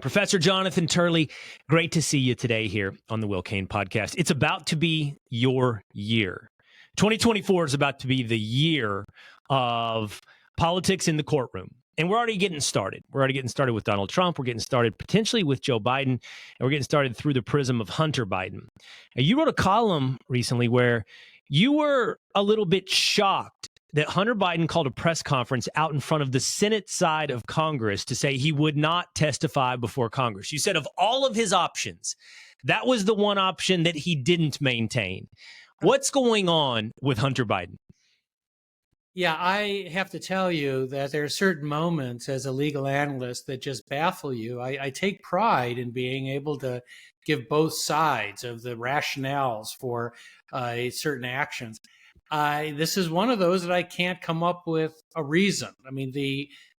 Professor Jonathan Turley, great to see you today here on the Cain Podcast. It's about to be your year. 2024 is about to be the year of politics in the courtroom. And we're already getting started. We're already getting started with Donald Trump. We're getting started potentially with Joe Biden. And we're getting started through the prism of Hunter Biden. Now, you wrote a column recently where you were a little bit shocked that Hunter Biden called a press conference out in front of the Senate side of Congress to say he would not testify before Congress. You said of all of his options, that was the one option that he didn't maintain. What's going on with Hunter Biden? Yeah, I have to tell you that there are certain moments as a legal analyst that just baffle you. I take pride in being able to give both sides of the rationales for certain actions. This is one of those that I can't come up with a reason. I mean,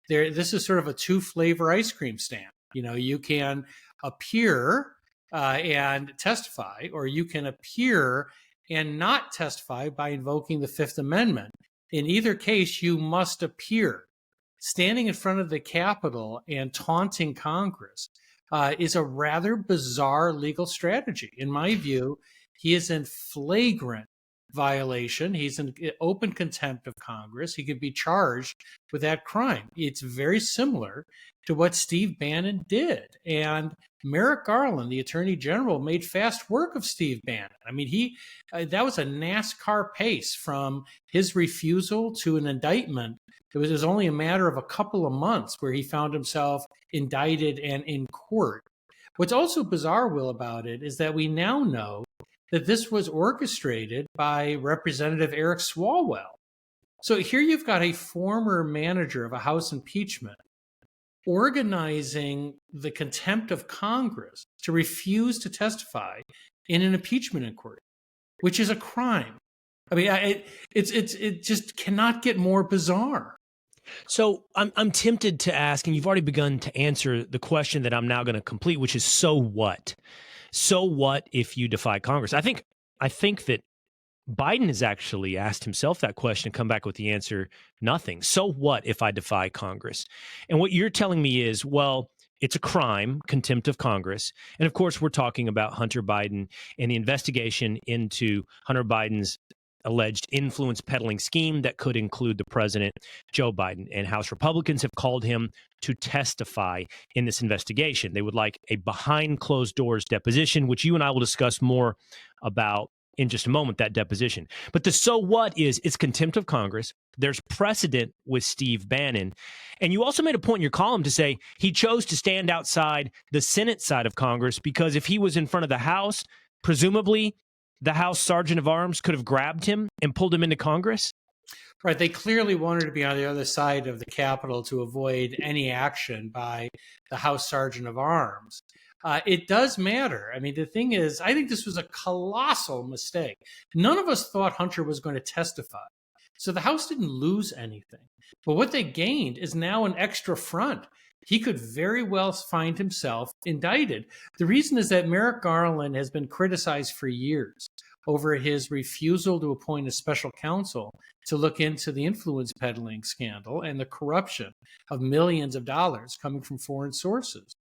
this is sort of a two-flavor ice cream stand. You know, you can appear and testify, or you can appear and not testify by invoking the Fifth Amendment. In either case, you must appear. Standing in front of the Capitol and taunting Congress is a rather bizarre legal strategy. In my view, he is in flagrant violation. He's in open contempt of Congress. He could be charged with that crime. It's very similar to what Steve Bannon did. And Merrick Garland, the Attorney General, made fast work of Steve Bannon. I mean, that was a NASCAR pace from his refusal to an indictment. It was only a matter of a couple of months where he found himself indicted and in court. What's also bizarre, Will, about it is that we now know that this was orchestrated by Representative Eric Swalwell. So here you've got a former manager of a House impeachment organizing the contempt of Congress to refuse to testify in an impeachment inquiry, which is a crime. I mean, it just cannot get more bizarre. So I'm tempted to ask, and you've already begun to answer the question that I'm now going to complete, which is, so what? So what if you defy Congress? I think that Biden has actually asked himself that question and come back with the answer, nothing. So what if I defy Congress? And what you're telling me is, well, it's a crime, contempt of Congress. And of course, we're talking about Hunter Biden and the investigation into Hunter Biden's alleged influence peddling scheme that could include the president, Joe Biden. And House Republicans have called him to testify in this investigation. They would like a behind closed doors deposition, which you and I will discuss more about in just a moment, that deposition. But the so what is, it's contempt of Congress. There's precedent with Steve Bannon. And you also made a point in your column to say he chose to stand outside the Senate side of Congress because if he was in front of the House, presumably the House Sergeant of Arms could have grabbed him and pulled him into Congress? Right. They clearly wanted to be on the other side of the Capitol to avoid any action by the House Sergeant of Arms. It does matter. I mean, the thing is, I think this was a colossal mistake. None of us thought Hunter was going to testify. So the House didn't lose anything. But what they gained is now an extra front. He could very well find himself indicted. The reason is that Merrick Garland has been criticized for years over his refusal to appoint a special counsel to look into the influence peddling scandal and the corruption of millions of dollars coming from foreign sources.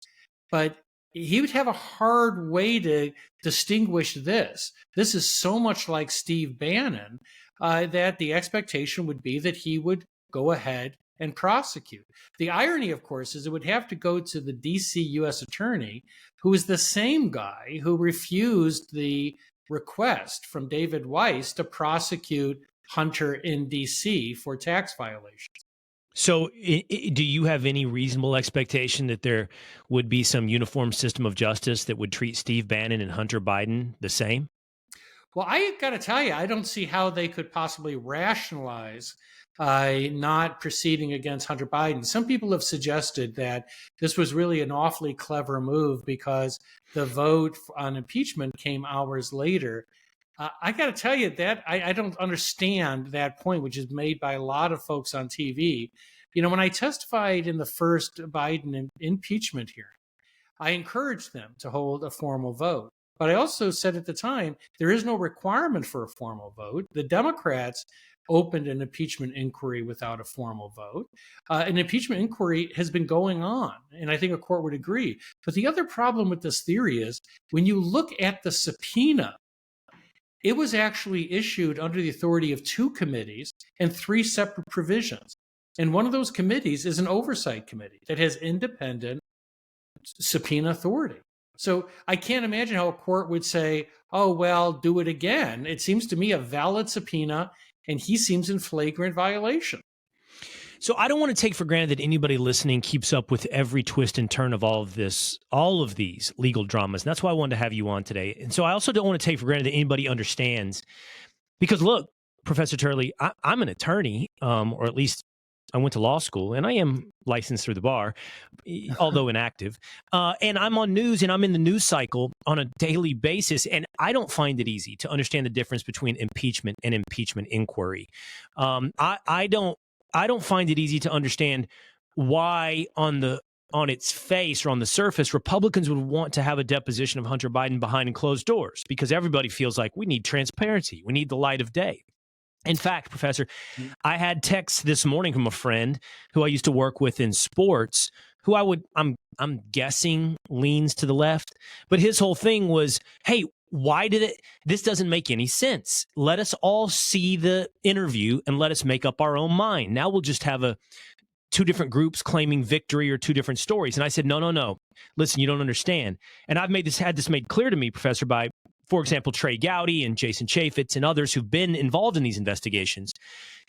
But he would have a hard way to distinguish this. This is so much like Steve Bannon that the expectation would be that he would go ahead and prosecute. The irony, of course, is it would have to go to the D.C. U.S. attorney, who is the same guy who refused the request from David Weiss to prosecute Hunter in D.C. for tax violations. So do you have any reasonable expectation that there would be some uniform system of justice that would treat Steve Bannon and Hunter Biden the same? Well, I got to tell you, I don't see how they could possibly rationalize not proceeding against Hunter Biden. Some people have suggested that this was really an awfully clever move because the vote on impeachment came hours later. I got to tell you that I don't understand that point, which is made by a lot of folks on TV. You know, when I testified in the first Biden impeachment hearing, I encouraged them to hold a formal vote. But I also said at the time, there is no requirement for a formal vote. The Democrats opened an impeachment inquiry without a formal vote. An impeachment inquiry has been going on, and I think a court would agree. But the other problem with this theory is when you look at the subpoena, it was actually issued under the authority of 2 committees and 3 separate provisions. And one of those committees is an oversight committee that has independent subpoena authority. So I can't imagine how a court would say, oh, well, do it again. It seems to me a valid subpoena, and he seems in flagrant violation. So I don't want to take for granted that anybody listening keeps up with every twist and turn of all of these legal dramas. And that's why I wanted to have you on today. And so I also don't want to take for granted that anybody understands, because look, Professor Turley, I'm an attorney, or at least I went to law school, and I am licensed through the bar, although inactive. And I'm on news, and I'm in the news cycle on a daily basis, and I don't find it easy to understand the difference between impeachment and impeachment inquiry. I don't find it easy to understand why on its face or on the surface, Republicans would want to have a deposition of Hunter Biden behind closed doors, because everybody feels like we need transparency. We need the light of day. In fact, Professor, I had texts this morning from a friend who I used to work with in sports, who I'm guessing leans to the left, but his whole thing was, hey, this doesn't make any sense. Let us all see the interview and let us make up our own mind. Now we'll just have 2 different groups claiming victory or 2 different stories. And I said, no. Listen, you don't understand. And I've had this made clear to me, Professor, by, for example, Trey Gowdy and Jason Chaffetz and others who've been involved in these investigations.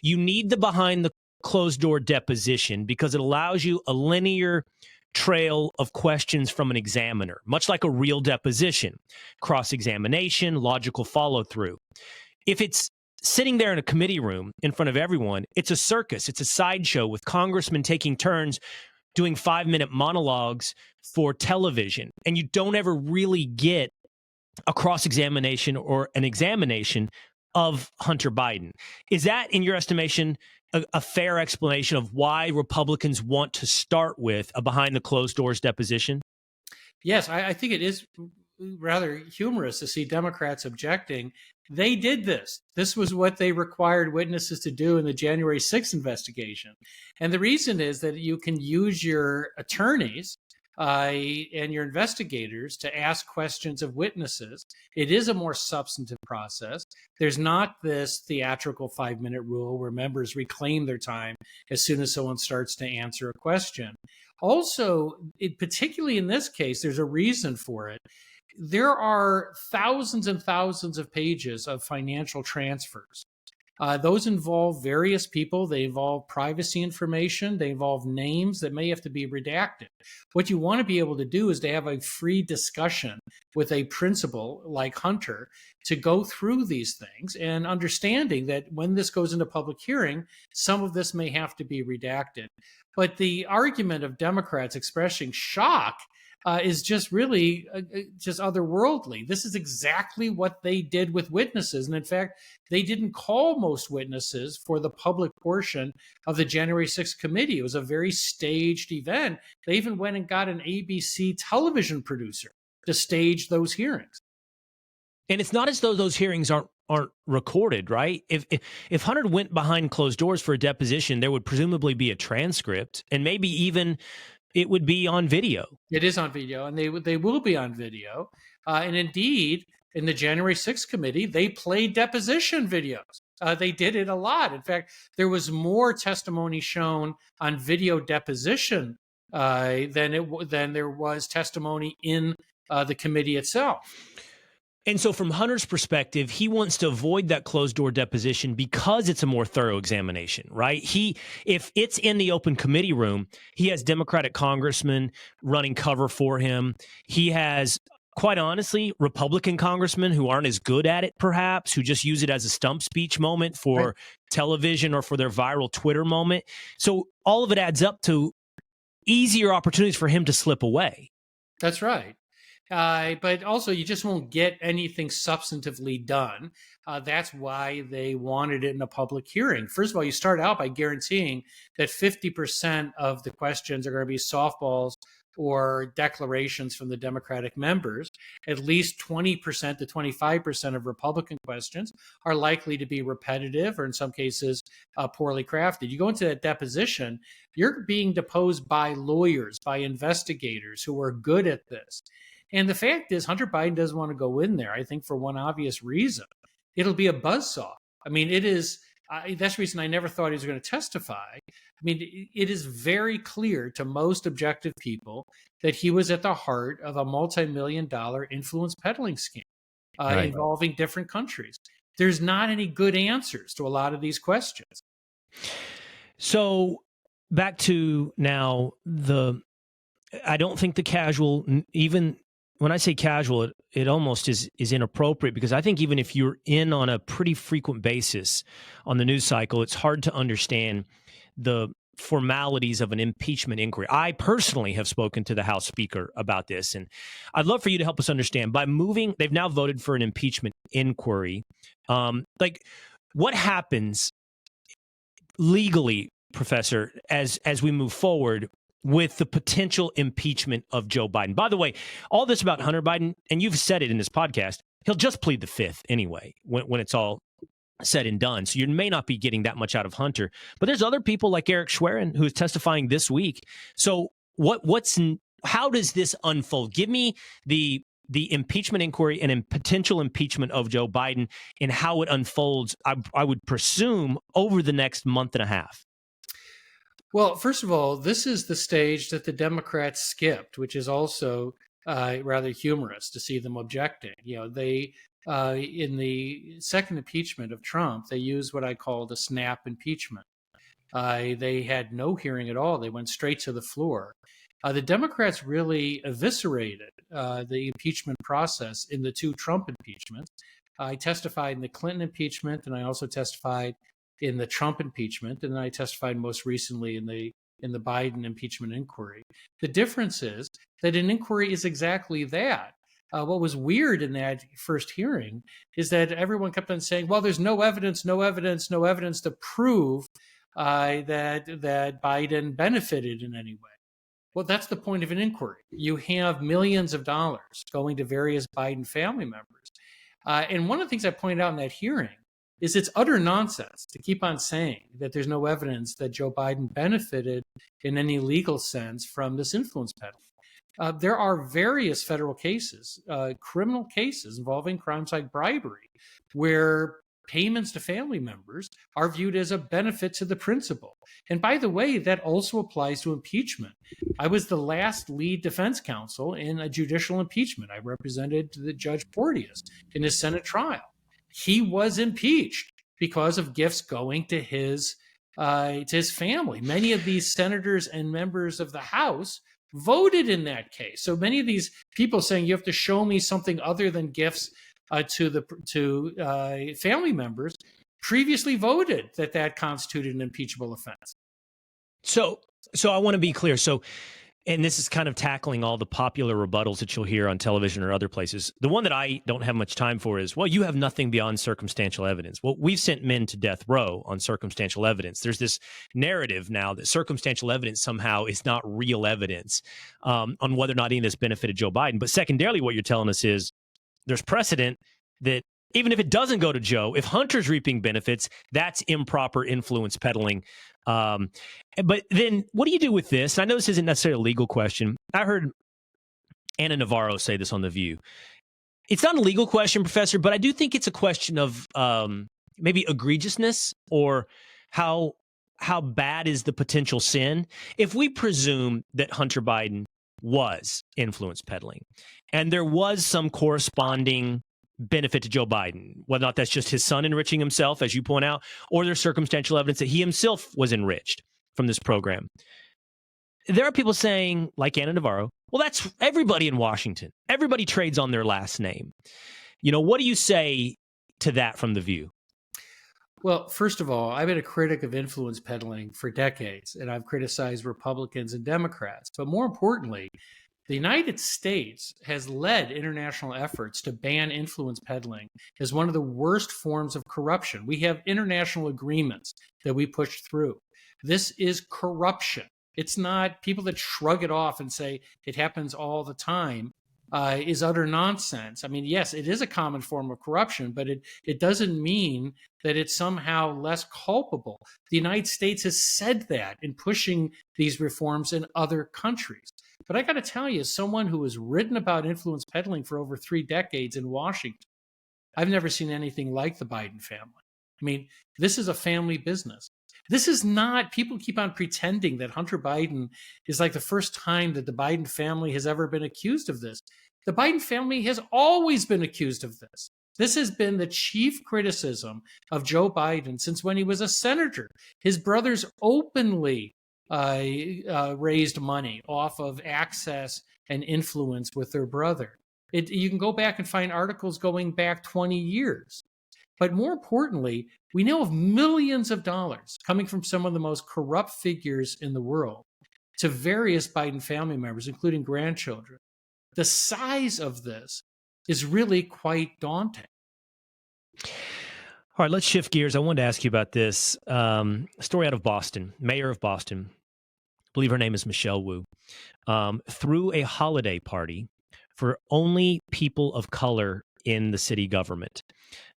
You need the behind the closed door deposition because it allows you a linear trail of questions from an examiner, much like a real deposition, cross-examination, logical follow-through. If it's sitting there in a committee room in front of everyone, it's a circus. It's a sideshow with congressmen taking turns doing 5-minute monologues for television. And you don't ever really get a cross-examination or an examination of Hunter Biden. Is that, in your estimation, a fair explanation of why Republicans want to start with a behind-the-closed-doors deposition? Yes, I think it is rather humorous to see Democrats objecting. They did this. This was what they required witnesses to do in the January 6th investigation. And the reason is that you can use your attorneys and your investigators to ask questions of witnesses. It is a more substantive process. There's not this theatrical 5-minute rule where members reclaim their time as soon as someone starts to answer a question. Also, particularly in this case, there's a reason for it. There are thousands and thousands of pages of financial transfers. Those involve various people. They involve privacy information. They involve names that may have to be redacted. What you want to be able to do is to have a free discussion with a principal like Hunter to go through these things, and understanding that when this goes into public hearing, some of this may have to be redacted. But the argument of Democrats expressing shock is just really just otherworldly. This is exactly what they did with witnesses. And in fact, they didn't call most witnesses for the public portion of the January 6th committee. It was a very staged event. They even went and got an ABC television producer to stage those hearings. And it's not as though those hearings aren't recorded, right? If Hunter went behind closed doors for a deposition, there would presumably be a transcript, and maybe even it would be on video. It is on video, and they will be on video. And indeed, in the January 6th committee, they played deposition videos. They did it a lot. In fact, there was more testimony shown on video deposition than there was testimony in the committee itself. And so from Hunter's perspective, he wants to avoid that closed door deposition because it's a more thorough examination, right? If it's in the open committee room, he has Democratic congressmen running cover for him. He has, quite honestly, Republican congressmen who aren't as good at it, perhaps, who just use it as a stump speech moment for television or for their viral Twitter moment. So all of it adds up to easier opportunities for him to slip away. That's right. But also, you just won't get anything substantively done. That's why they wanted it in a public hearing. First of all, you start out by guaranteeing that 50% of the questions are going to be softballs or declarations from the Democratic members, at least 20% to 25% of Republican questions are likely to be repetitive or in some cases poorly crafted. You go into that deposition, you're being deposed by lawyers, by investigators who are good at this. And the fact is, Hunter Biden doesn't want to go in there, I think, for one obvious reason. It'll be a buzzsaw. I mean, it is. That's the reason I never thought he was going to testify. I mean, it is very clear to most objective people that he was at the heart of a multi-million-dollar influence peddling scheme involving different countries. There's not any good answers to a lot of these questions. So back to now I don't think the casual, even when I say casual, it almost is inappropriate, because I think even if you're in on a pretty frequent basis on the news cycle, it's hard to understand the formalities of an impeachment inquiry. I personally have spoken to the House Speaker about this, and I'd love for you to help us understand. By moving, they've now voted for an impeachment inquiry. What happens legally, Professor, as we move forward with the potential impeachment of Joe Biden? By the way, all this about Hunter Biden, and you've said it in this podcast, he'll just plead the fifth anyway when it's all said and done. So you may not be getting that much out of Hunter. But there's other people like Eric Schwerin who is testifying this week. So how does this unfold? Give me the impeachment inquiry and potential impeachment of Joe Biden and how it unfolds, I would presume, over the next month and a half. Well, first of all, this is the stage that the Democrats skipped, which is also rather humorous to see them objecting. You know, they in the second impeachment of Trump, they used what I call the snap impeachment. They had no hearing at all. They went straight to the floor. The Democrats really eviscerated the impeachment process in the two Trump impeachments. I testified in the Clinton impeachment, and I also testified in the Trump impeachment, and then I testified most recently in the Biden impeachment inquiry. The difference is that an inquiry is exactly that. What was weird in that first hearing is that everyone kept on saying, well, there's no evidence to prove that Biden benefited in any way. Well, that's the point of an inquiry. You have millions of dollars going to various Biden family members. And one of the things I pointed out in that hearing is it's utter nonsense to keep on saying that there's no evidence that Joe Biden benefited in any legal sense from this influence peddling. There are various federal cases, criminal cases involving crimes like bribery, where payments to family members are viewed as a benefit to the principal. And by the way, that also applies to impeachment. I was the last lead defense counsel in a judicial impeachment. I represented the Judge Porteous in his Senate trial. He was impeached because of gifts going to his family. Many of these senators and members of the House voted in that case. So many of these people saying you have to show me something other than gifts to family members previously voted that constituted an impeachable offense. So I want to be clear. And this is kind of tackling all the popular rebuttals that you'll hear on television or other places. The one that I don't have much time for is, well, you have nothing beyond circumstantial evidence. Well, we've sent men to death row on circumstantial evidence. There's this narrative now that circumstantial evidence somehow is not real evidence on whether or not any of this benefited Joe Biden. But secondarily, what you're telling us is there's precedent that even if it doesn't go to Joe, if Hunter's reaping benefits, that's improper influence peddling. But then what do you do with this? I know this isn't necessarily a legal question. I heard Anna Navarro say this on The View. It's not a legal question, Professor, but I do think it's a question of maybe egregiousness or how bad is the potential sin. If we presume that Hunter Biden was influence peddling and there was some corresponding benefit to Joe Biden, whether or not that's just his son enriching himself, as you point out, or there's circumstantial evidence that he himself was enriched from this program. There are people saying, like Anna Navarro, well, that's everybody in Washington. Everybody trades on their last name. You know, what do you say to that from The View? Well, first of all, I've been a critic of influence peddling for decades, and I've criticized Republicans and Democrats. But more importantly, the United States has led international efforts to ban influence peddling as one of the worst forms of corruption. We have international agreements that we pushed through. This is corruption. It's not people that shrug it off and say it happens all the time is utter nonsense. I mean, yes, it is a common form of corruption, but it doesn't mean that it's somehow less culpable. The United States has said that in pushing these reforms in other countries. But I got to tell you, as someone who has written about influence peddling for over 3 decades in Washington, I've never seen anything like the Biden family. I mean, this is a family business. This is not, people keep on pretending that Hunter Biden is like the first time that the Biden family has ever been accused of this. The Biden family has always been accused of this. This has been the chief criticism of Joe Biden since when he was a senator. His brothers openly raised money off of access and influence with their brother. You can go back and find articles going back 20 years. But more importantly, we know of millions of dollars coming from some of the most corrupt figures in the world to various Biden family members, including grandchildren. The size of this is really quite daunting. All right, let's shift gears. I wanted to ask you about this story out of Boston. Mayor of Boston, I believe her name is Michelle Wu, threw a holiday party for only people of color in the city government.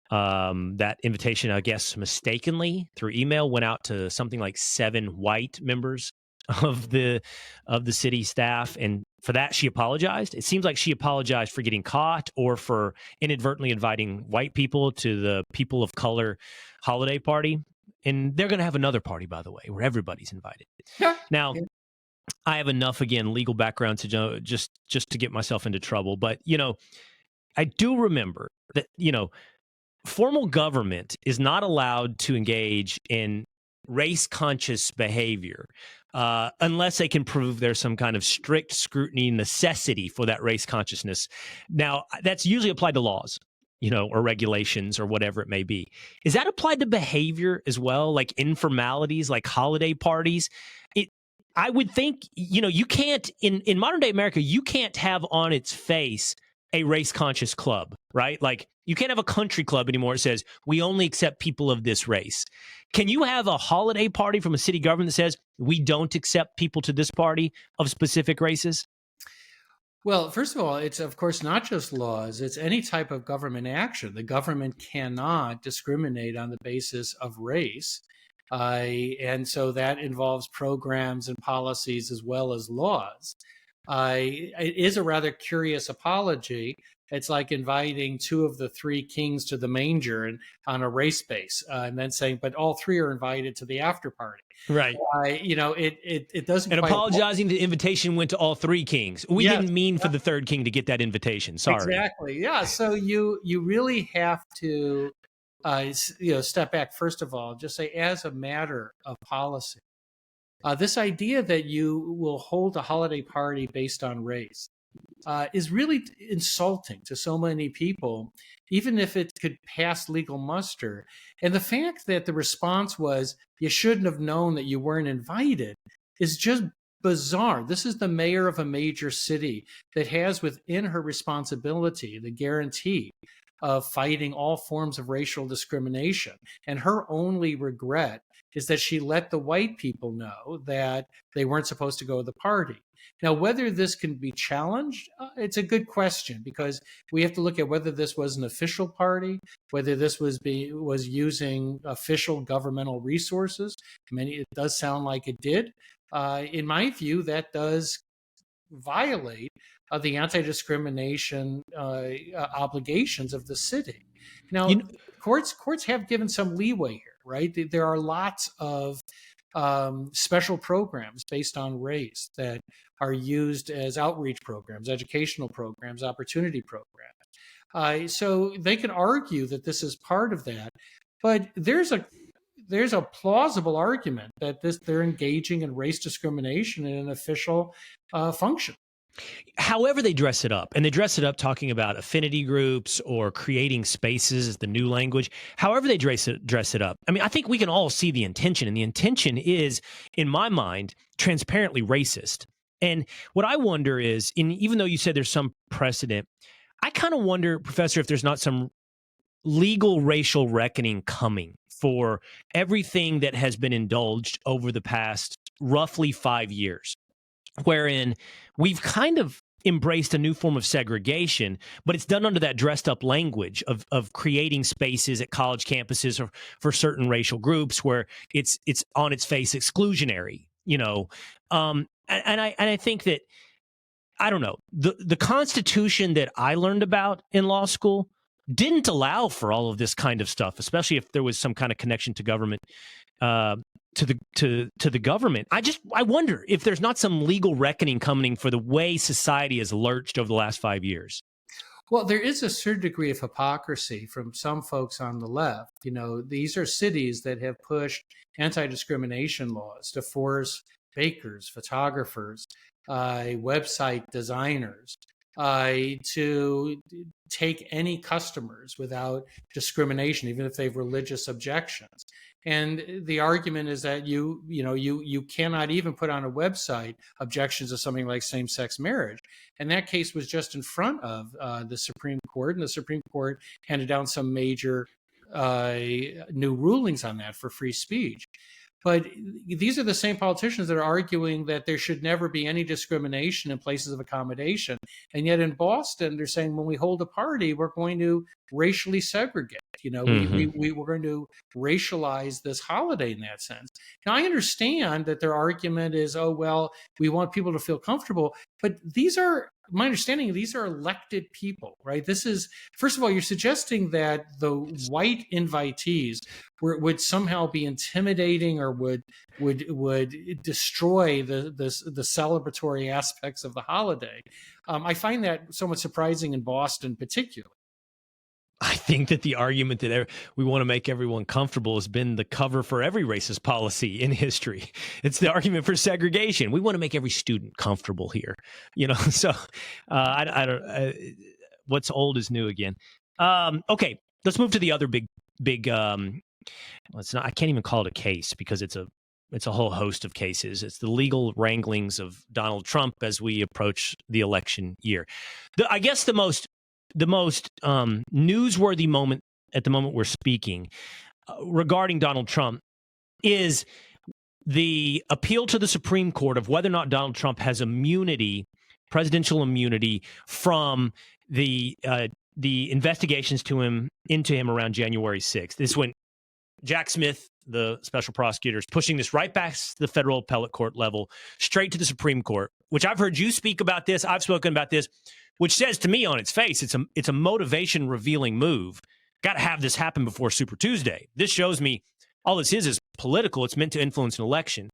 That invitation, I guess, mistakenly through email went out to something like 7 white members of the city staff, and for that she apologized. It seems like she apologized for getting caught or for inadvertently inviting white people to the people of color holiday party. And they're going to have another party, by the way, where everybody's invited. Yeah. Now, I have enough, again, legal background to just to get myself into trouble. But, I do remember that, formal government is not allowed to engage in race-conscious behavior unless they can prove there's some kind of strict scrutiny necessity for that race consciousness. Now, that's usually applied to laws, or regulations or whatever it may be. Is that applied to behavior as well, like informalities, like holiday parties? I would think, you can't, in modern day America, you can't have on its face a race-conscious club, right? Like, you can't have a country club anymore that says, we only accept people of this race. Can you have a holiday party from a city government that says, we don't accept people to this party of specific races? Well, first of all, it's, of course, not just laws. It's any type of government action. The government cannot discriminate on the basis of race. And so that involves programs and policies as well as laws. It is a rather curious apology. It's like inviting 2 of the 3 kings to the manger and on a race base, and then saying, but all 3 are invited to the after party. Right. It doesn't. And apologizing, the invitation went to all 3 kings. We didn't mean for the 3rd king to get that invitation. Sorry. Exactly. Yeah. So you really have to, step back first of all, just say, as a matter of policy, this idea that you will hold a holiday party based on race is really insulting to so many people, even if it could pass legal muster. And the fact that the response was, you shouldn't have known that you weren't invited, is just bizarre. This is the mayor of a major city that has within her responsibility the guarantee of fighting all forms of racial discrimination. And her only regret is that she let the white people know that they weren't supposed to go to the party. Now, whether this can be challenged, it's a good question, because we have to look at whether this was an official party, whether this was using official governmental resources. It does sound like it did. In my view, that does violate the anti-discrimination obligations of the city. Now, courts have given some leeway here, right? There are lots of special programs based on race that are used as outreach programs, educational programs, opportunity programs. So they can argue that this is part of that, but there's a plausible argument that they're engaging in race discrimination in an official function. However they dress it up, and they dress it up talking about affinity groups or creating spaces as the new language, however they dress it up. I mean, I think we can all see the intention, and the intention is, in my mind, transparently racist. And what I wonder is, even though you said there's some precedent, I kind of wonder, Professor, if there's not some legal racial reckoning coming for everything that has been indulged over the past roughly 5 years, wherein we've kind of embraced a new form of segregation, but it's done under that dressed up language of creating spaces at college campuses for certain racial groups where it's on its face exclusionary, and I think that, I don't know, the Constitution that I learned about in law school didn't allow for all of this kind of stuff, especially if there was some kind of connection to government, to the government. I wonder if there's not some legal reckoning coming for the way society has lurched over the last 5 years. Well, there is a certain degree of hypocrisy from some folks on the left. These are cities that have pushed anti-discrimination laws to force bakers, photographers, website designers to take any customers without discrimination, even if they have religious objections. And the argument is that you cannot even put on a website objections to something like same-sex marriage. And that case was just in front of the Supreme Court, and the Supreme Court handed down some major new rulings on that for free speech. But these are the same politicians that are arguing that there should never be any discrimination in places of accommodation. And yet in Boston, they're saying when we hold a party, we're going to racially segregate. We're going to racialize this holiday in that sense. Now, I understand that their argument is, oh, well, we want people to feel comfortable. But my understanding, these are elected people, right? This is, first of all, you're suggesting that the white invitees would somehow be intimidating or would destroy the celebratory aspects of the holiday. I find that somewhat surprising in Boston, particularly. I think that the argument that we want to make everyone comfortable has been the cover for every racist policy in history. It's the argument for segregation. We want to make every student comfortable here, So, I don't. What's old is new again. Okay, let's move to the other big. It's not. I can't even call it a case because it's a whole host of cases. It's the legal wranglings of Donald Trump as we approach the election year. I guess the most newsworthy moment at the moment we're speaking regarding Donald Trump is the appeal to the Supreme Court of whether or not Donald Trump has presidential immunity from the investigations into him around January 6th. This is when Jack Smith, the special prosecutor, is pushing this right back to the federal appellate court level, straight to the Supreme Court, which I've heard you speak about this. I've spoken about this, which says to me on its face, it's a motivation revealing move. Got to have this happen before Super Tuesday. This shows me all this is political. It's meant to influence an election.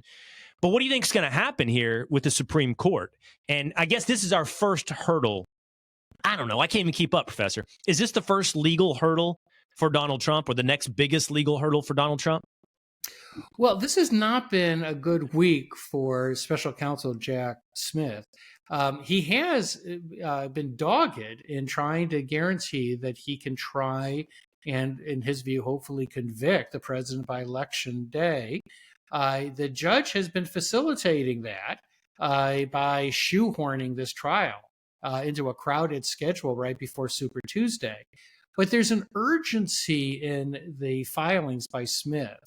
But what do you think is going to happen here with the Supreme Court? And I guess this is our first hurdle. I don't know. I can't even keep up, Professor. Is this the first legal hurdle for Donald Trump or the next biggest legal hurdle for Donald Trump? Well, this has not been a good week for special counsel Jack Smith. He has been dogged in trying to guarantee that he can try and, in his view, hopefully convict the president by election day. The judge has been facilitating that by shoehorning this trial into a crowded schedule right before Super Tuesday. But there's an urgency in the filings by Smith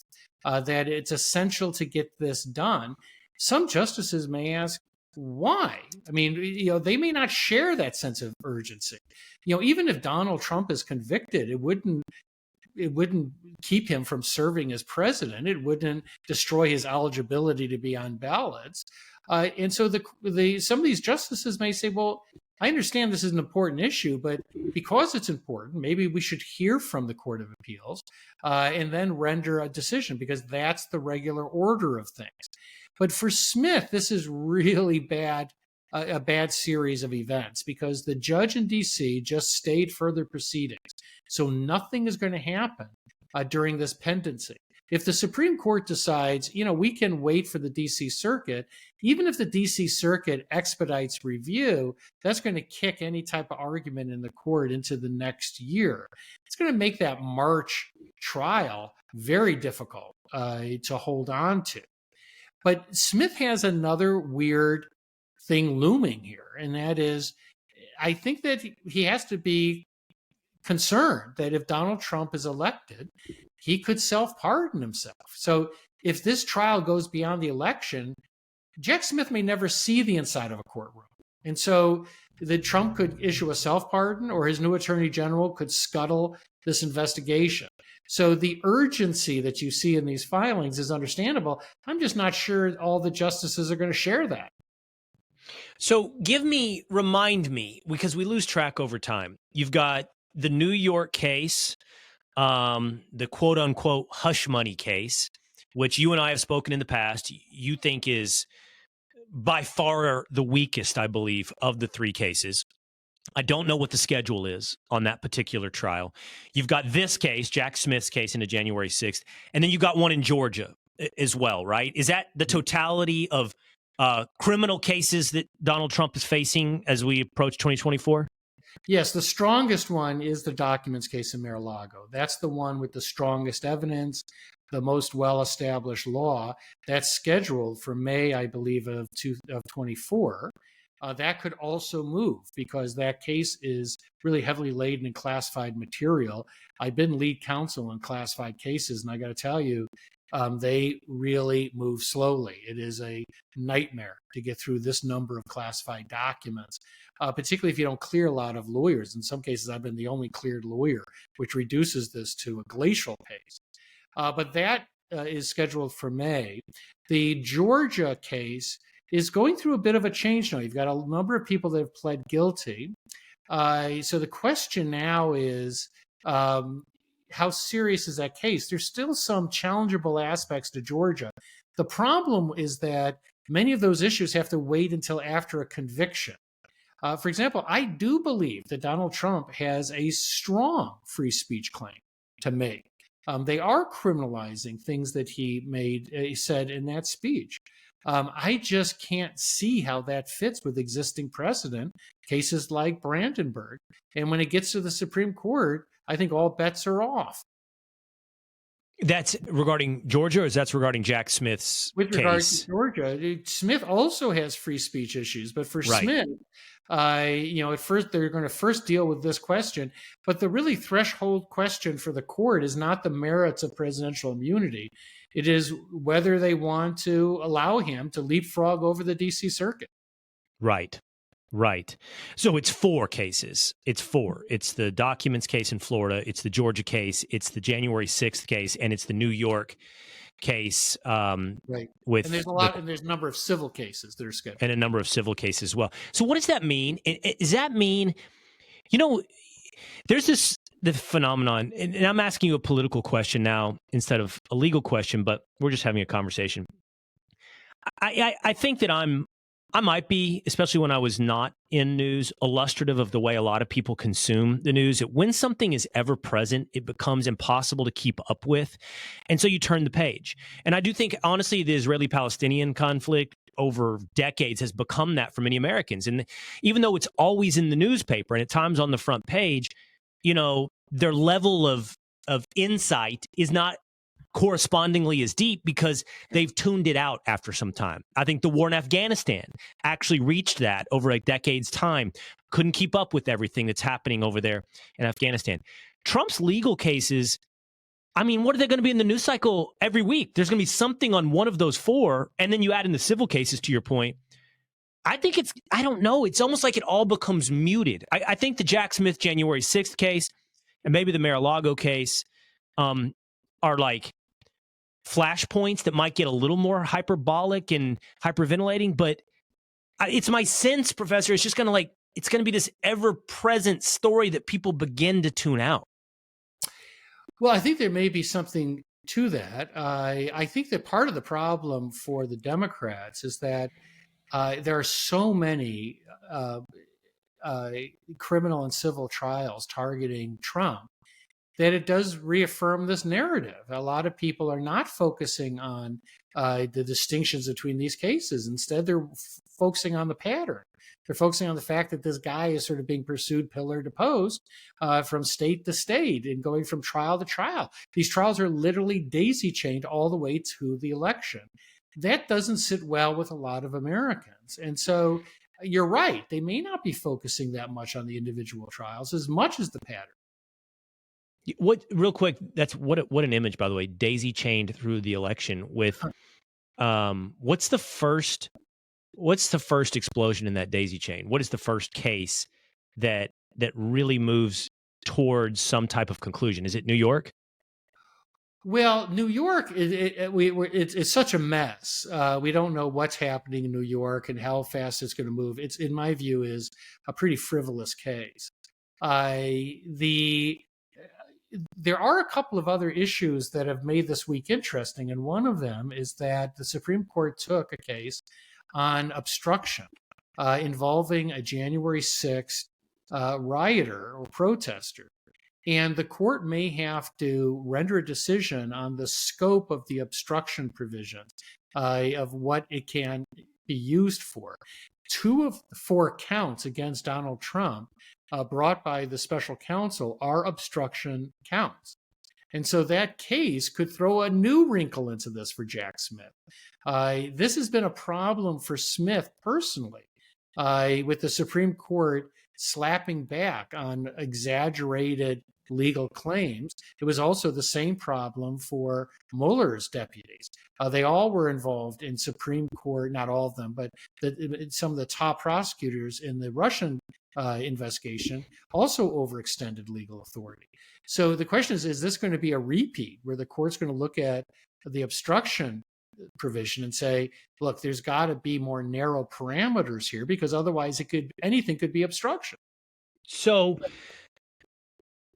that it's essential to get this done. Some justices may ask, why? I mean, they may not share that sense of urgency. Even if Donald Trump is convicted, it wouldn't keep him from serving as president. It wouldn't destroy his eligibility to be on ballots. And so some of these justices may say, well, I understand this is an important issue, but because it's important, maybe we should hear from the Court of Appeals and then render a decision, because that's the regular order of things. But for Smith, this is really a bad series of events, because the judge in D.C. just stayed further proceedings. So nothing is going to happen during this pendency. If the Supreme Court decides, we can wait for the D.C. Circuit, even if the D.C. Circuit expedites review, that's going to kick any type of argument in the court into the next year. It's going to make that March trial very difficult to hold on to. But Smith has another weird thing looming here, and that is, I think that he has to be concerned that if Donald Trump is elected, he could self-pardon himself. So if this trial goes beyond the election, Jack Smith may never see the inside of a courtroom. And so the Trump could issue a self-pardon, or his new attorney general could scuttle this investigation. So the urgency that you see in these filings is understandable. I'm just not sure all the justices are going to share that. So remind me, because we lose track over time. You've got the New York case, the quote unquote hush money case, which you and I have spoken in the past, you think is by far the weakest, I believe, of the three cases. I don't know what the schedule is on that particular trial. You've got this case, Jack Smith's case, into January 6th, and then you've got one in Georgia as well, right? Is that the totality of criminal cases that Donald Trump is facing as we approach 2024? Yes, the strongest one is the documents case in Mar-a-Lago. That's the one with the strongest evidence, the most well-established law. That's scheduled for May, I believe, of 24. That could also move because that case is really heavily laden in classified material. I've been lead counsel in classified cases, and I got to tell you, they really move slowly. It is a nightmare to get through this number of classified documents, particularly if you don't clear a lot of lawyers. In some cases, I've been the only cleared lawyer, which reduces this to a glacial pace. But that is scheduled for May. The Georgia case is going through a bit of a change now. You've got a number of people that have pled guilty. So the question now is, how serious is that case? There's still some challengeable aspects to Georgia. The problem is that many of those issues have to wait until after a conviction. For example, I do believe that Donald Trump has a strong free speech claim to make. They are criminalizing things that he said in that speech. I just can't see how that fits with existing precedent, cases like Brandenburg. And when it gets to the Supreme Court, I think all bets are off. That's regarding Georgia, or is that regarding Jack Smith's With case? regard to Georgia, Smith also has free speech issues, but for Smith, at first they're going to first deal with this question. But the really threshold question for the court is not the merits of presidential immunity. It is whether they want to allow him to leapfrog over the D.C. Circuit. Right. So it's four cases. It's the documents case in Florida. It's the Georgia case. It's the January 6th case. And it's the New York case. Right. With and there's a number of civil cases that are scheduled. And a number of civil cases as well. So what does that mean? Does that mean, there's the phenomenon, and I'm asking you a political question now instead of a legal question, but we're just having a conversation. I think that I might be, especially when I was not in news, illustrative of the way a lot of people consume the news. That when something is ever present, it becomes impossible to keep up with. And so you turn the page. And I do think, honestly, the Israeli-Palestinian conflict over decades has become that for many Americans. And even though it's always in the newspaper and at times on the front page, their level of insight is not correspondingly as deep because they've tuned it out after some time. I think the war in Afghanistan actually reached that over a decade's time. Couldn't keep up with everything that's happening over there in Afghanistan. Trump's legal cases, what are they going to be in the news cycle every week? There's going to be something on one of those four, and then you add in the civil cases, to your point. I think I don't know. It's almost like it all becomes muted. I think the Jack Smith January 6th case and maybe the Mar-a-Lago case are like flashpoints that might get a little more hyperbolic and hyperventilating, but it's my sense, Professor, it's just going to be this ever-present story that people begin to tune out. Well, I think there may be something to that. I think that part of the problem for the Democrats is that there are so many criminal and civil trials targeting Trump that it does reaffirm this narrative. A lot of people are not focusing on the distinctions between these cases. Instead, they're focusing on the pattern. They're focusing on the fact that this guy is sort of being pursued pillar to post from state to state and going from trial to trial. These trials are literally daisy-chained all the way to the election. That doesn't sit well with a lot of Americans. And so you're right. They may not be focusing that much on the individual trials as much as the pattern. What, real quick, that's what an image, by the way, daisy chained through the election with what's the first What's the first explosion in that daisy chain? What is the first case that really moves towards some type of conclusion? Is it New York? Well, New York, it's such a mess. We don't know what's happening in New York and how fast it's going to move. It's, in my view, is a pretty frivolous case. There are a couple of other issues that have made this week interesting, and one of them is that the Supreme Court took a case on obstruction involving a January 6th rioter or protester. And the court may have to render a decision on the scope of the obstruction provision of what it can be used for. 2 of the 4 counts against Donald Trump brought by the special counsel are obstruction counts. And so that case could throw a new wrinkle into this for Jack Smith. This has been a problem for Smith personally, with the Supreme Court slapping back on exaggerated legal claims. It was also the same problem for Mueller's deputies. They all were involved in Supreme Court, not all of them, but some of the top prosecutors in the Russian investigation also overextended legal authority. So the question is this going to be a repeat where the court's going to look at the obstruction provision and say, look, there's got to be more narrow parameters here, because otherwise anything could be obstruction. So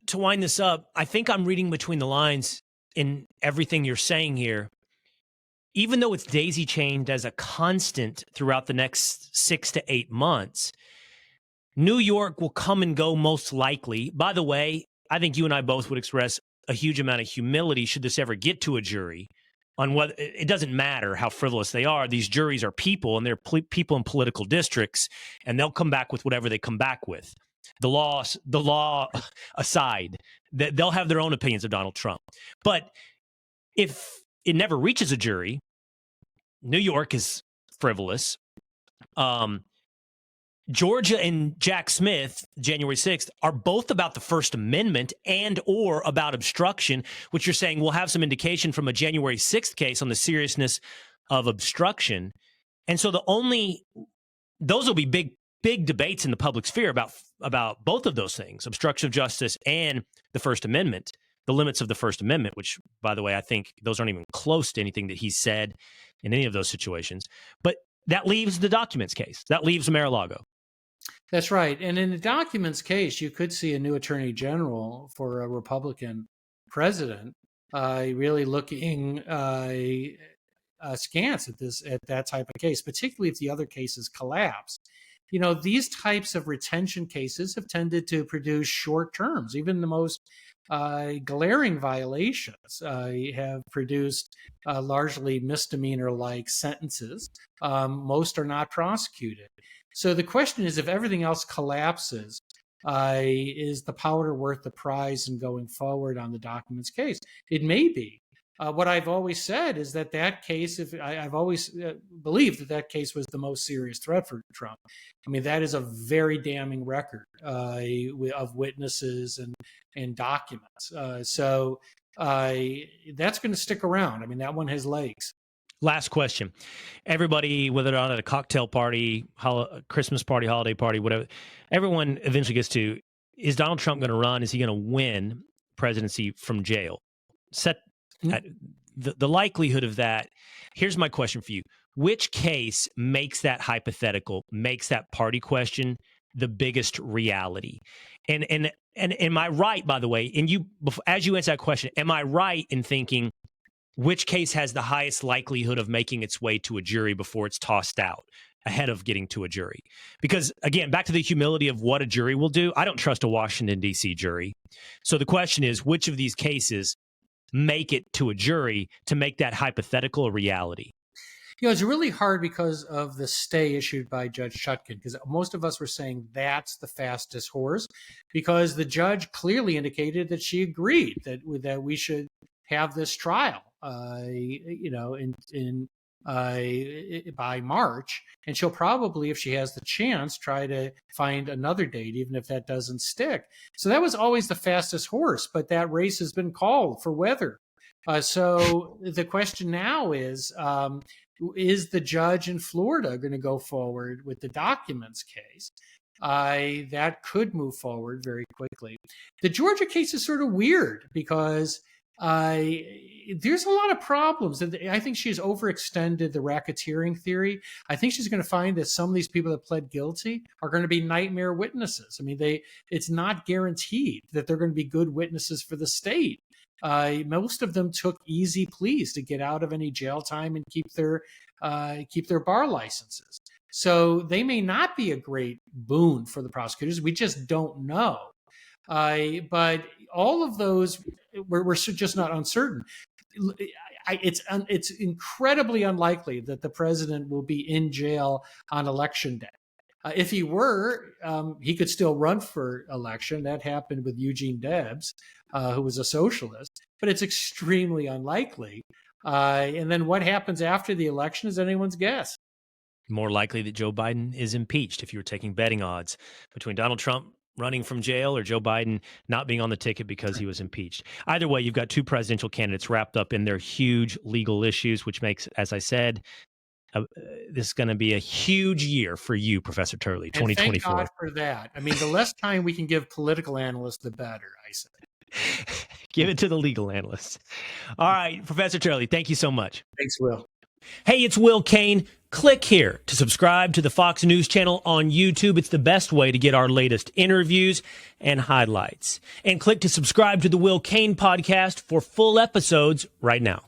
to wind this up, I think I'm reading between the lines in everything you're saying here. Even though it's daisy chained as a constant throughout the next 6 to 8 months, New York will come and go most likely. By the way, I think you and I both would express a huge amount of humility should this ever get to a jury on what it doesn't matter how frivolous they are. These juries are people, and they're people in political districts, and they'll come back with whatever they come back with. The law aside, they'll have their own opinions of Donald Trump. But if it never reaches a jury, New York is frivolous. Georgia and Jack Smith, January 6th, are both about the First Amendment and or about obstruction, which you're saying will have some indication from a January 6th case on the seriousness of obstruction. And so those will be big debates in the public sphere about both of those things, obstruction of justice and the First Amendment, the limits of the First Amendment, which, by the way, I think those aren't even close to anything that he said in any of those situations. But that leaves the documents case. That leaves Mar-a-Lago. That's right. And in the documents case, you could see a new attorney general for a Republican president really looking askance at that type of case, particularly if the other cases collapse. You know, these types of retention cases have tended to produce short terms. Even the most glaring violations have produced largely misdemeanor-like sentences. Most are not prosecuted. So the question is, if everything else collapses, is the powder worth the prize in going forward on the documents case? It may be. What I've always said is that case, I've always believed that case was the most serious threat for Trump. I mean, that is a very damning record of witnesses and documents. So that's going to stick around. I mean, that one has legs. Last question. Everybody, whether they're at a cocktail party, Christmas party, holiday party, whatever, everyone eventually gets to, is Donald Trump going to run? Is he going to win presidency from jail? The likelihood of that. Here's my question for you. Which case makes that hypothetical, makes that party question the biggest reality? And am I right, by the way, as you answer that question, am I right in thinking which case has the highest likelihood of making its way to a jury before it's tossed out ahead of getting to a jury? Because, again, back to the humility of what a jury will do, I don't trust a Washington, D.C. jury. So the question is, which of these cases make it to a jury to make that hypothetical a reality? You know, it's really hard because of the stay issued by Judge Chutkan, because most of us were saying that's the fastest horse, because the judge clearly indicated that she agreed that we should have this trial, by March, and she'll probably, if she has the chance, try to find another date, even if that doesn't stick. So that was always the fastest horse, but that race has been called for whether So the question now is the judge in Florida going to go forward with the documents case? That could move forward very quickly. The Georgia case is sort of weird because there's a lot of problems. I think she's overextended the racketeering theory. I think she's going to find that some of these people that pled guilty are going to be nightmare witnesses. I mean, it's not guaranteed that they're going to be good witnesses for the state. Most of them took easy pleas to get out of any jail time and keep their bar licenses. So they may not be a great boon for the prosecutors. We just don't know. But all of those, we're just not uncertain. It's incredibly unlikely that the president will be in jail on election day. If he were, he could still run for election. That happened with Eugene Debs, who was a socialist. But it's extremely unlikely. And then what happens after the election is anyone's guess. More likely that Joe Biden is impeached if you were taking betting odds between Donald Trump running from jail or Joe Biden not being on the ticket because he was impeached. Either way, you've got two presidential candidates wrapped up in their huge legal issues, which makes, as I said, this is going to be a huge year for you, Professor Turley, 2024. And thank God for that. I mean, the less time we can give political analysts, the better, I say. Give it to the legal analysts. All right, Professor Turley, thank you so much. Thanks, Will. Hey, it's Will Cain. Click here to subscribe to the Fox News channel on YouTube. It's the best way to get our latest interviews and highlights. And click to subscribe to the Will Cain Podcast for full episodes right now.